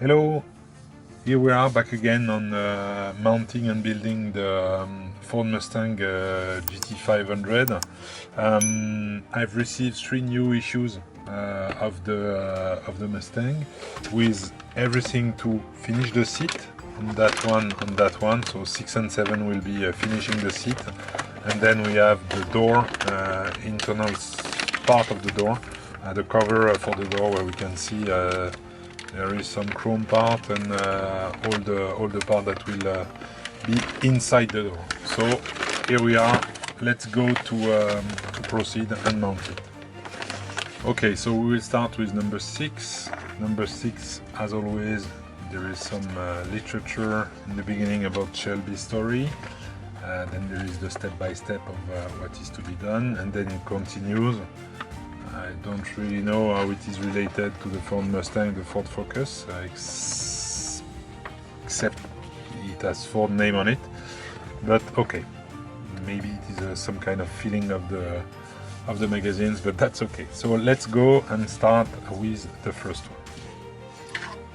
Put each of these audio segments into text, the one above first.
Hello, here we are back again on mounting and building the Ford Mustang GT500. I've received 3 new issues of the Mustang, with everything to finish the seat on that one. So 6 and 7 will be finishing the seat, and then we have the door, internal part of the door, the cover for the door, where we can see there is some chrome part and all the part that will be inside the door. So here we are. Let's go to proceed and mount it. Okay, so we will start with number 6. Number 6, as always, there is some literature in the beginning about Shelby's story. Then there is the step-by-step of what is to be done, and then it continues. I don't really know how it is related to the Ford Mustang, the Ford Focus, except it has Ford name on it. But okay, maybe it is some kind of feeling of the magazines, but that's okay. So let's go and start with the first one.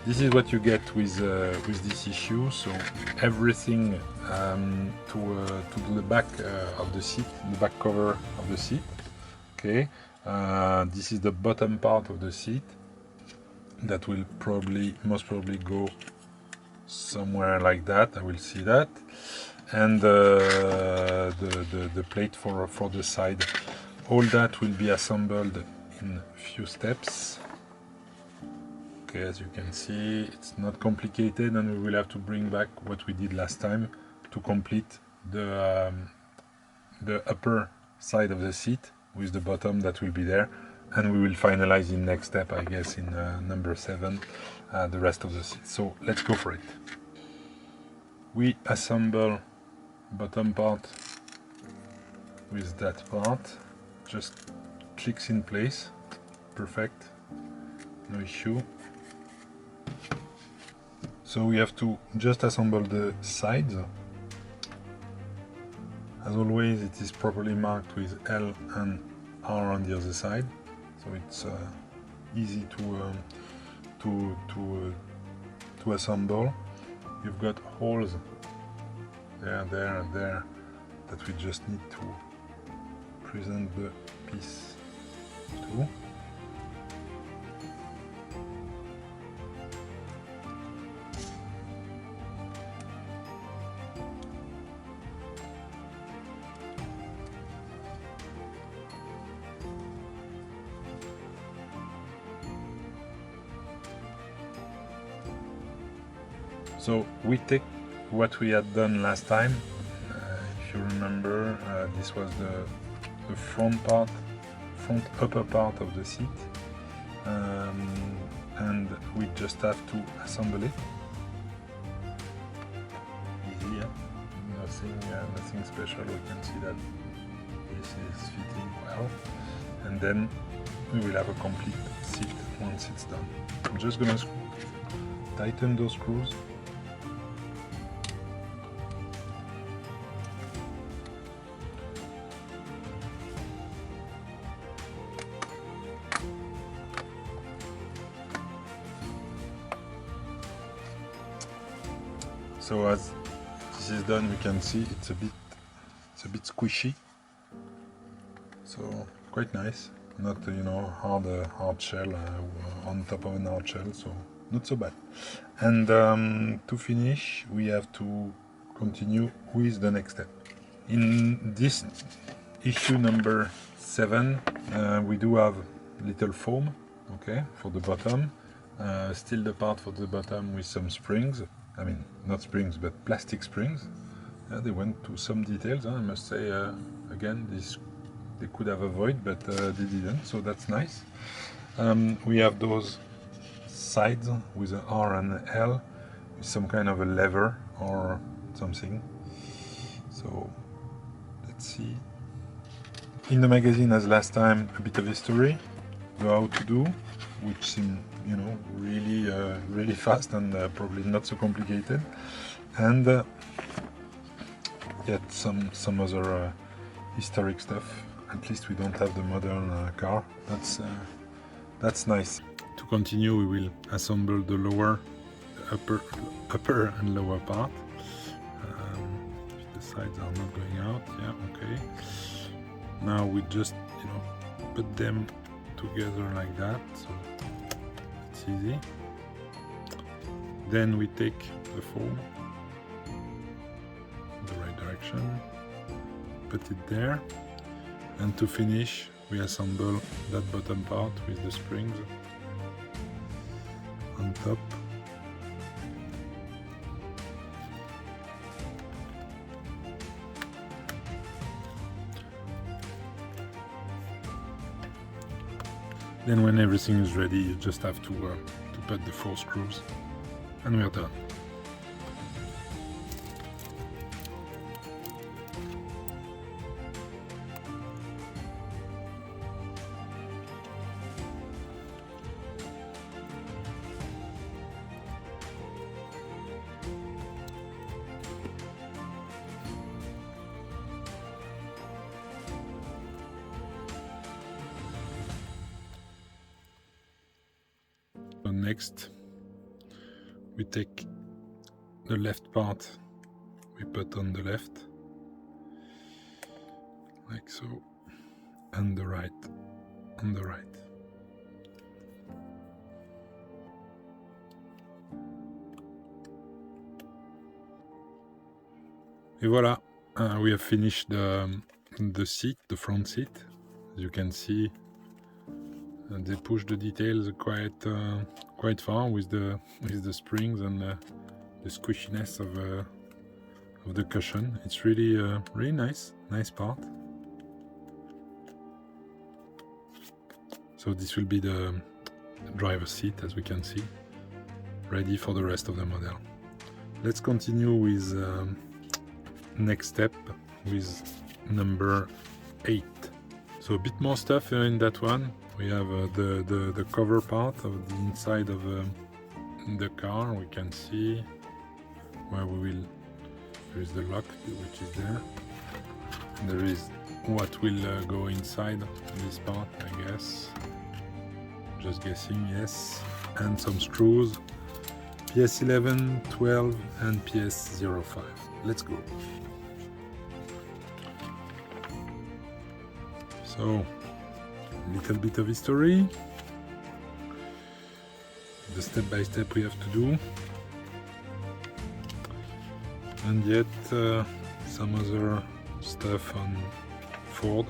This is what you get with this issue. So everything to the back of the seat, the back cover of the seat. Okay. This is the bottom part of the seat that will most probably go somewhere like that. I will see that, and the plate for the side. All that will be assembled in few steps. Okay, as you can see, it's not complicated, and we will have to bring back what we did last time to complete the upper side of the seat with the bottom that will be there, and we will finalize in next step, I guess, in number 7, the rest of the seat. So let's go for it. We assemble bottom part with that part, just clicks in place, perfect, no issue. So we have to just assemble the sides. As always, it is properly marked with L and R on the other side, so it's easy to assemble. You've got holes there, there, and there that we just need to present the piece to. So we take what we had done last time. If you remember, this was the front upper part of the seat, and we just have to assemble it. Easy, yeah? Nothing special. We can see that this is fitting well, and then we will have a complete seat once it's done. I'm just gonna tighten those screws. So as this is done, we can see it's a bit squishy. So quite nice, not hard shell on top of an hard shell, so not so bad. And to finish, we have to continue with the next step. In this issue number 7, we do have little foam, okay, for the bottom. Still the part for the bottom with some springs. I mean, not springs, but plastic springs. They went to some details, I must say. Again, they could have avoided, but they didn't, so that's nice. We have those sides with an R and an L, with some kind of a lever or something. So let's see. In the magazine, as last time, a bit of history, how to do, which seemed really fast and probably not so complicated, and yet some other historic stuff. At least we don't have the modern car. That's nice. To continue, we will assemble the lower upper and lower part. The sides are not going out. Yeah, okay. Now we just put them together like that, so it's easy. Then we take the foam in the right direction, put it there, and to finish we assemble that bottom part with the springs on top. Then when everything is ready, you just have to put the 4 screws, and we're done. So next, we take the left part, we put on the left, like so, and the right on the right. Et voilà, we have finished the seat, the front seat. As you can see, they push the details quite far with the springs and the squishiness of the cushion. It's really nice part. So this will be the driver's seat, as we can see, ready for the rest of the model. Let's continue with next step with number 8. So a bit more stuff in that one. We have the cover part of the inside of the car. We can see where there is the lock which is there. There is what will go inside this part, I guess. Just guessing, yes. And some screws. PS11, 12 and PS05. Let's go. So, a little bit of history, the step by step we have to do, and yet some other stuff on Ford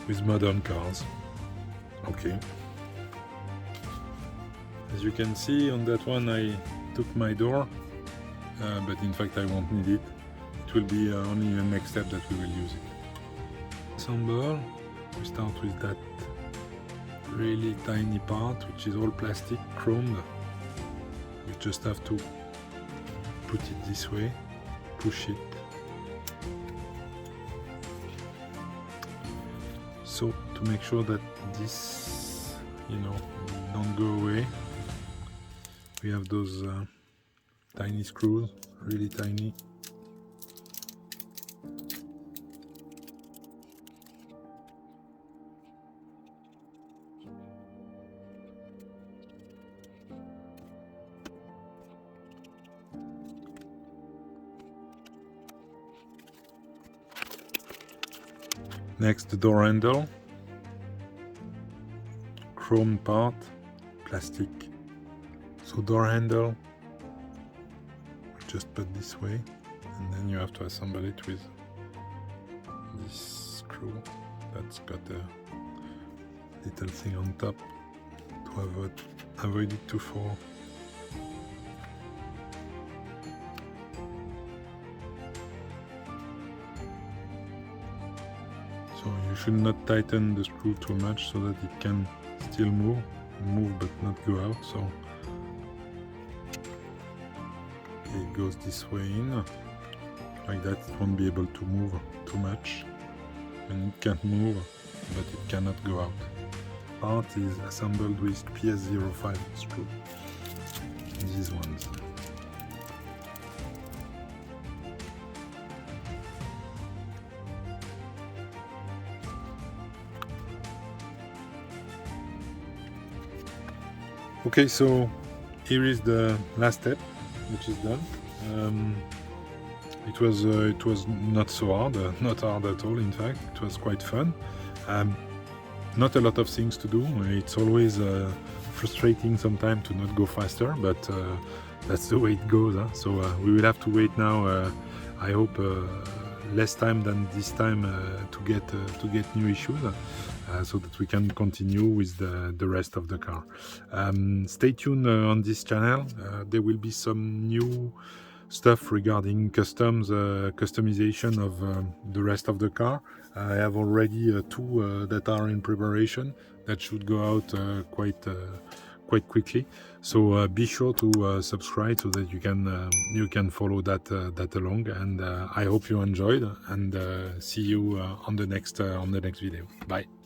with modern cars. Okay. As you can see on that one, I took my door, but in fact I won't need it. It will be only the next step that we will use it. Assemble. We start with that really tiny part, which is all plastic, chromed. We just have to put it this way, push it. So to make sure that this, don't go away, we have those tiny screws, really tiny. Next, the door handle, chrome part, plastic. So door handle, just put this way, and then you have to assemble it with this screw that's got a little thing on top to avoid it to fall. So you should not tighten the screw too much so that it can still move but not go out. So it goes this way in, like that. It won't be able to move too much, and it can't move, but it cannot go out. Part is assembled with PS05 screw, these ones. Okay, so here is the last step, which is done. It was not so hard, not hard at all. In fact, it was quite fun. Not a lot of things to do. It's always frustrating sometimes to not go faster, but that's the way it goes. Huh? So we will have to wait now. I hope less time than this time to get new issues, so that we can continue with the rest of the car. Stay tuned on this channel. There will be some new stuff regarding customization of the rest of the car. I have already two that are in preparation that should go out quite quickly. So be sure to subscribe so that you can follow that along. And I hope you enjoyed, and see you on the next video. Bye.